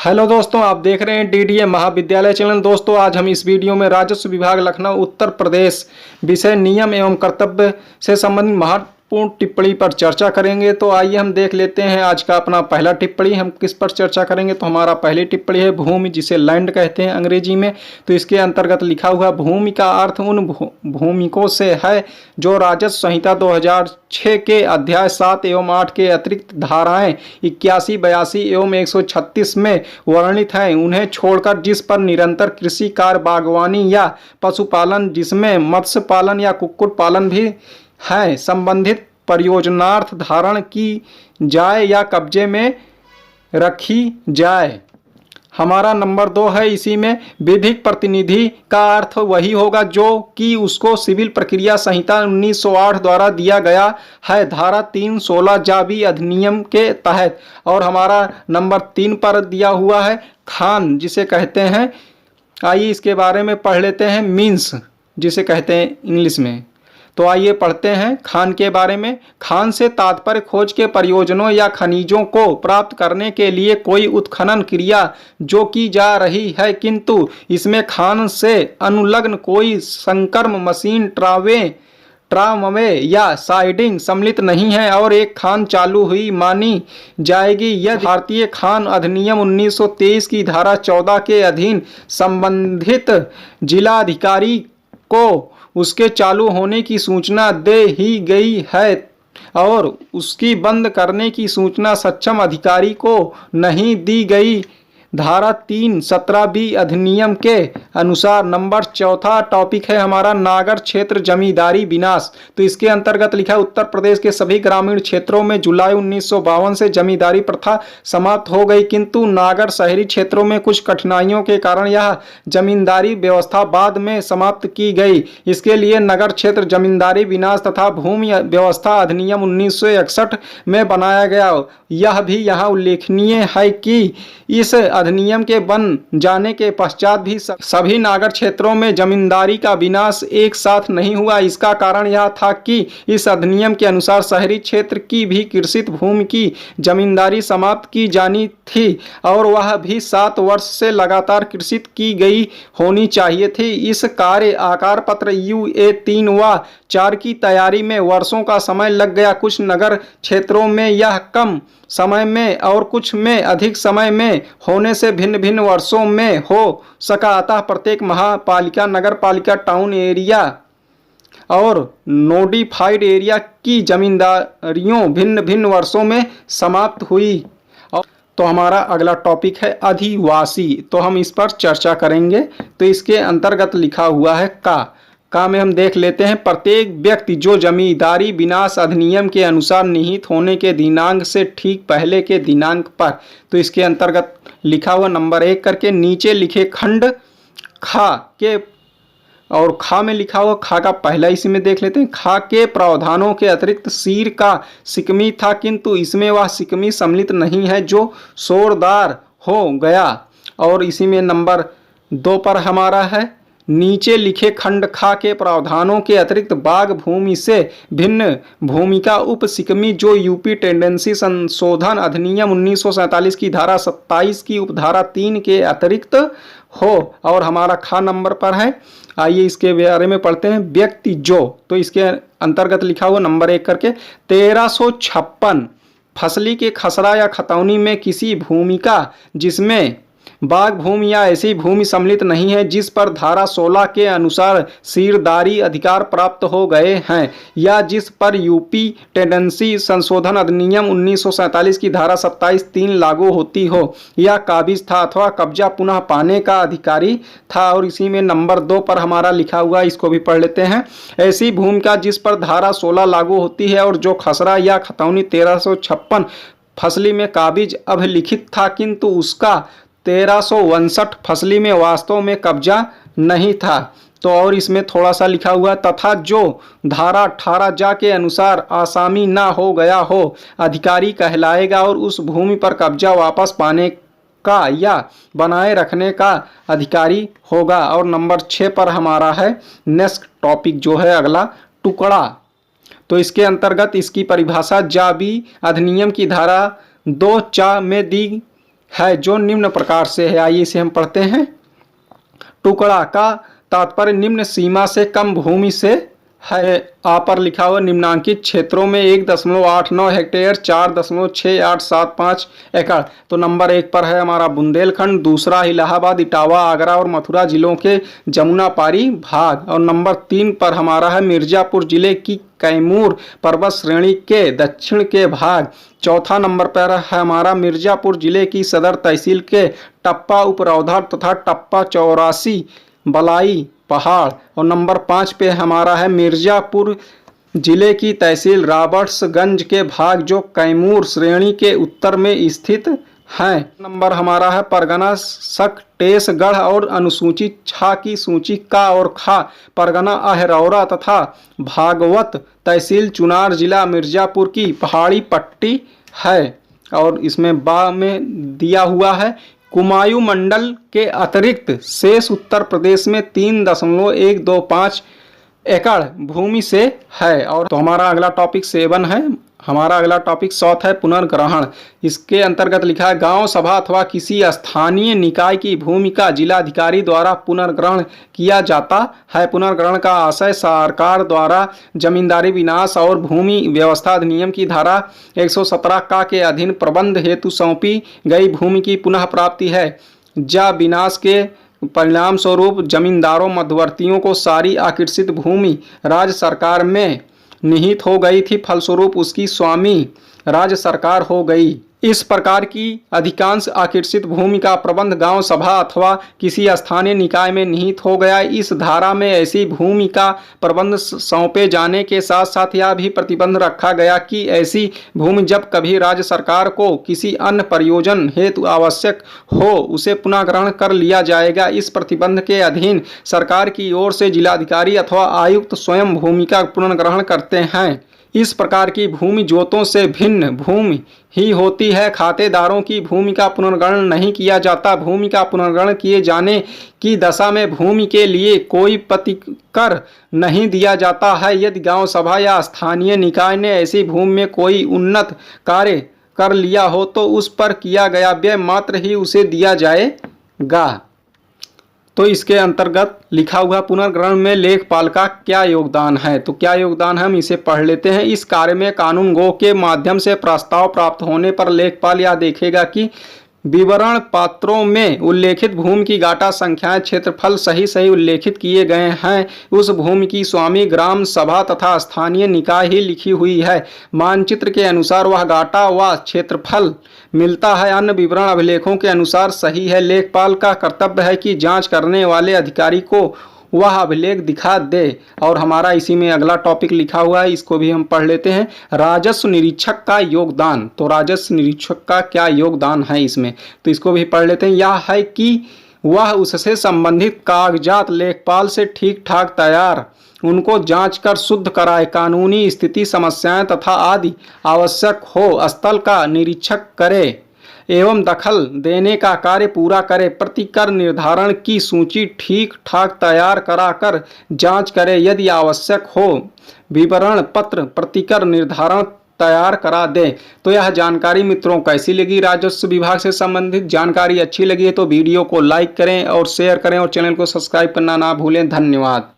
Hello दोस्तों, आप देख रहे हैं डीडीए महाविद्यालय चैनल। दोस्तों, आज हम इस वीडियो में राजस्व विभाग लखनऊ उत्तर प्रदेश विषय नियम एवं कर्तव्य से संबंधित महत्वपूर्ण टिप्पणी पर चर्चा करेंगे। तो आइए हम देख लेते हैं आज का अपना पहला टिप्पणी। हम किस पर चर्चा करेंगे? तो हमारा पहली टिप्पणी है भूमि, जिसे लैंड कहते हैं अंग्रेजी में। तो इसके अंतर्गत लिखा हुआ भूमि का अर्थ उन भूमिकों से है जो राजस्व संहिता 2006 के अध्याय 7 एवं 8 के अतिरिक्त धाराएं 81, 82 एवं 136 में वर्णित हैं, उन्हें छोड़कर जिस पर निरंतर कृषि कार्य, बागवानी या पशुपालन, जिसमें मत्स्य पालन या कुक्कुट पालन भी है, संबंधित परियोजनार्थ धारण की जाए या कब्जे में रखी जाए। हमारा नंबर 2 है, इसी में विधिक प्रतिनिधि का अर्थ वही होगा जो कि उसको सिविल प्रक्रिया संहिता 1908 द्वारा दिया गया है, धारा 316 जाबी अधिनियम के तहत। और हमारा नंबर 3 पर दिया हुआ है खान, जिसे कहते हैं, आइए इसके बारे में पढ़ लेते हैं। मीन्स जिसे कहते हैं इंग्लिश में। तो आइए पढ़ते हैं खान के बारे में। खान से तात्पर्य खोज के प्रयोजनों या खनिजों को प्राप्त करने के लिए कोई उत्खनन क्रिया जो की जा रही है, किंतु इसमें खान से अनुलग्न कोई संकर्म मशीन, ट्रामवे या साइडिंग सम्मिलित नहीं है और एक खान चालू हुई मानी जाएगी यदि भारतीय खान अधिनियम 1923 की धारा 14 के अधीन संबंधित जिलाधिकारी को उसके चालू होने की सूचना दे ही गई है और उसकी बंद करने की सूचना सक्षम अधिकारी को नहीं दी गई। धारा 317 अधिनियम के अनुसार। नंबर 4 टॉपिक है हमारा नागर क्षेत्र जमींदारी विनाश। तो इसके अंतर्गत लिखा है उत्तर प्रदेश के सभी ग्रामीण क्षेत्रों में जुलाई 1952 से जमींदारी प्रथा समाप्त हो गई, किंतु नागर शहरी क्षेत्रों में कुछ कठिनाइयों के कारण यह जमींदारी व्यवस्था बाद में समाप्त की गई। इसके लिए नगर क्षेत्र जमींदारी विनाश तथा भूमि व्यवस्था अधिनियम 1961 में बनाया गया। यह भी यहाँ उल्लेखनीय है कि इस अधिनियम के बन जाने के पश्चात भी सभी नागर क्षेत्रों में जमींदारी का विनाश एक साथ नहीं हुआ। इसका कारण यह था कि इस अधिनियम के अनुसार शहरी क्षेत्र की भी कृषित भूमि की जमींदारी समाप्त की जानी थी और वह भी 7 वर्ष से लगातार कृषित की गई होनी चाहिए थी। इस कार्य आकार पत्र UA 3 व 4 की तैयारी में वर्षों का समय लग गया। कुछ नगर क्षेत्रों में यह कम समय में और कुछ में अधिक समय में होने से भिन्न भिन्न वर्षों में हो सका। अतः प्रत्येक महापालिका, नगर पालिका, टाउन एरिया और नोटिफाइड एरिया की जमींदारियों भिन्न भिन्न वर्षों में समाप्त हुई। तो हमारा अगला टॉपिक है अधिवासी। तो हम इस पर चर्चा करेंगे। तो इसके अंतर्गत लिखा हुआ है का में हम देख लेते हैं प्रत्येक व्यक्ति जो जमींदारी विनाश अधिनियम के अनुसार निहित होने के दिनांक से ठीक पहले के दिनांक पर। तो इसके अंतर्गत लिखा हुआ नंबर 1 करके नीचे लिखे खंड खा के, और खा में लिखा हुआ खा का पहला इसी में देख लेते हैं। खा के प्रावधानों के अतिरिक्त सीर का सिकमी था, किंतु इसमें वह सिकमी सम्मिलित नहीं है जो शोरदार हो गया। और इसी में नंबर 2 पर हमारा है नीचे लिखे खंड खा के प्रावधानों के अतिरिक्त बाग भूमि से भिन्न भूमि का उप सिकमी जो यूपी टेंडेंसी संशोधन अधिनियम 1947 की धारा 27 की उपधारा 3 के अतिरिक्त हो। और हमारा खा नंबर पर है, आइए इसके बारे में पढ़ते हैं। व्यक्ति जो, तो इसके अंतर्गत लिखा हुआ नंबर 1 करके 1356 फसली के खसरा या खतौनी में किसी भूमि का जिसमें बाग भूमि या ऐसी भूमि सम्मिलित नहीं है जिस पर धारा 16 के अनुसार सीरदारी अधिकार प्राप्त हो गए हैं या जिस पर यूपी टेंडेंसी संशोधन अधिनियम 1947 की धारा 27(3) लागू होती हो, या काबिज था अथवा कब्जा पुनः पाने का अधिकारी था। और इसी में नंबर 2 पर हमारा लिखा हुआ, इसको भी पढ़ लेते हैं। ऐसी भूमि का जिस पर धारा 16 लागू होती है और जो खसरा या खतौनी 1356 फसली में काबिज अभिलिखित था, किंतु उसका 1359 फसली में वास्तव में कब्जा नहीं था। तो और इसमें थोड़ा सा लिखा हुआ तथा जो धारा 18 जा के अनुसार आसामी ना हो गया हो अधिकारी कहलाएगा और उस भूमि पर कब्जा वापस पाने का या बनाए रखने का अधिकारी होगा। और नंबर 6 पर हमारा है नेक्स्ट टॉपिक जो है अगला टुकड़ा। तो इसके अंतर्गत इसकी परिभाषा जाबी अधिनियम की धारा 2(चा) में दी है जो निम्न प्रकार से है। आइए इसे हम पढ़ते हैं। टुकड़ा का तात्पर्य निम्न सीमा से कम भूमि से है। आ पर लिखा हुआ निम्नांकित क्षेत्रों में 1.89 हेक्टेयर 4.6875 एकड़। तो नंबर 1 पर है हमारा बुंदेलखंड, दूसरा इलाहाबाद, इटावा, आगरा और मथुरा जिलों के जमुना पारी भाग, और नंबर 3 पर हमारा है मिर्जापुर जिले की कैमूर पर्वत श्रेणी के दक्षिण के भाग। चौथा नंबर पर है हमारा मिर्जापुर जिले की सदर तहसील के टप्पा उपरौधा तथा टप्पा 84 बलाई पहाड़, और नंबर 5 पे हमारा है मिर्जापुर जिले की तहसील रॉबर्ट्सगंज के भाग जो कैमूर श्रेणी के उत्तर में स्थित हैं। नंबर हमारा है परगना सकटेशगढ़ और अनुसूचित छा की सूची का और खा परगना अहरौरा तथा भागवत तहसील चुनार जिला मिर्जापुर की पहाड़ी पट्टी है। और इसमें बा में दिया हुआ है कुमायूं मंडल के अतिरिक्त शेष उत्तर प्रदेश में 3.125 एकड़ भूमि से है। और तो हमारा अगला टॉपिक 7 है। हमारा अगला टॉपिक 7 है पुनर्ग्रहण। इसके अंतर्गत लिखा है गांव सभा अथवा किसी स्थानीय निकाय की भूमि का जिलाधिकारी द्वारा पुनर्ग्रहण किया जाता है। पुनर्ग्रहण का आशय सरकार द्वारा जमींदारी विनाश और भूमि व्यवस्था अधिनियम की धारा 117 का के अधीन प्रबंध हेतु सौंपी गई भूमि की पुनः प्राप्ति है। जा विनाश के परिणाम स्वरूप जमींदारों मध्यवर्तियों को सारी आकृषित भूमि राज्य सरकार में निहित हो गई थी, फलस्वरूप उसकी स्वामी राज्य सरकार हो गई। इस प्रकार की अधिकांश आकृषित भूमि का प्रबंध गांव सभा अथवा किसी स्थानीय निकाय में निहित हो गया। इस धारा में ऐसी भूमि का प्रबंध सौंपे जाने के साथ साथ यह भी प्रतिबंध रखा गया कि ऐसी भूमि जब कभी राज्य सरकार को किसी अन्य प्रयोजन हेतु आवश्यक हो उसे पुनः ग्रहण कर लिया जाएगा। इस प्रतिबंध के अधीन सरकार की ओर से जिलाधिकारी अथवा आयुक्त स्वयं भूमि का पुनर्ग्रहण करते हैं। इस प्रकार की भूमि जोतों से भिन्न भूमि ही होती है। खातेदारों की भूमि का पुनर्ग्रहण नहीं किया जाता। भूमि का पुनर्ग्रहण किए जाने की दशा में भूमि के लिए कोई प्रतिकर नहीं दिया जाता है। यदि गांव सभा या स्थानीय निकाय ने ऐसी भूमि में कोई उन्नत कार्य कर लिया हो तो उस पर किया गया व्यय मात्र ही उसे दिया जाएगा। तो इसके अंतर्गत लिखा हुआ पुनर्ग्रहण में लेखपाल का क्या योगदान है। तो क्या योगदान है हम इसे पढ़ लेते हैं। इस कार्य में कानून गो के माध्यम से प्रस्ताव प्राप्त होने पर लेखपाल यह देखेगा कि विवरण पत्रों में उल्लेखित भूमि की गाटा संख्याएं क्षेत्रफल सही उल्लेखित किए गए हैं। उस भूमि की स्वामी ग्राम सभा तथा स्थानीय निकाय ही लिखी हुई है। मानचित्र के अनुसार वह गाटा व क्षेत्रफल मिलता है। अन्य विवरण अभिलेखों के अनुसार सही है। लेखपाल का कर्तव्य है कि जांच करने वाले अधिकारी को वह अभिलेख दिखा दे। और हमारा इसी में अगला टॉपिक लिखा हुआ है, इसको भी हम पढ़ लेते हैं। राजस्व निरीक्षक का योगदान। तो राजस्व निरीक्षक का क्या योगदान है इसमें, तो इसको भी पढ़ लेते हैं। यह है कि वह उससे संबंधित कागजात लेखपाल से ठीक ठाक तैयार उनको जांच कर शुद्ध कराए, कानूनी स्थिति समस्याएं तथा आदि आवश्यक हो स्थल का निरीक्षक करे एवं दखल देने का कार्य पूरा करे। प्रतिकर निर्धारण की सूची ठीक ठाक तैयार कराकर जांच करे। यदि आवश्यक हो विवरण पत्र प्रतिकर निर्धारण तैयार करा दे। तो यह जानकारी मित्रों कैसी लगी। राजस्व विभाग से संबंधित जानकारी अच्छी लगी है तो वीडियो को लाइक करें और शेयर करें और चैनल को सब्सक्राइब करना ना भूलें। धन्यवाद।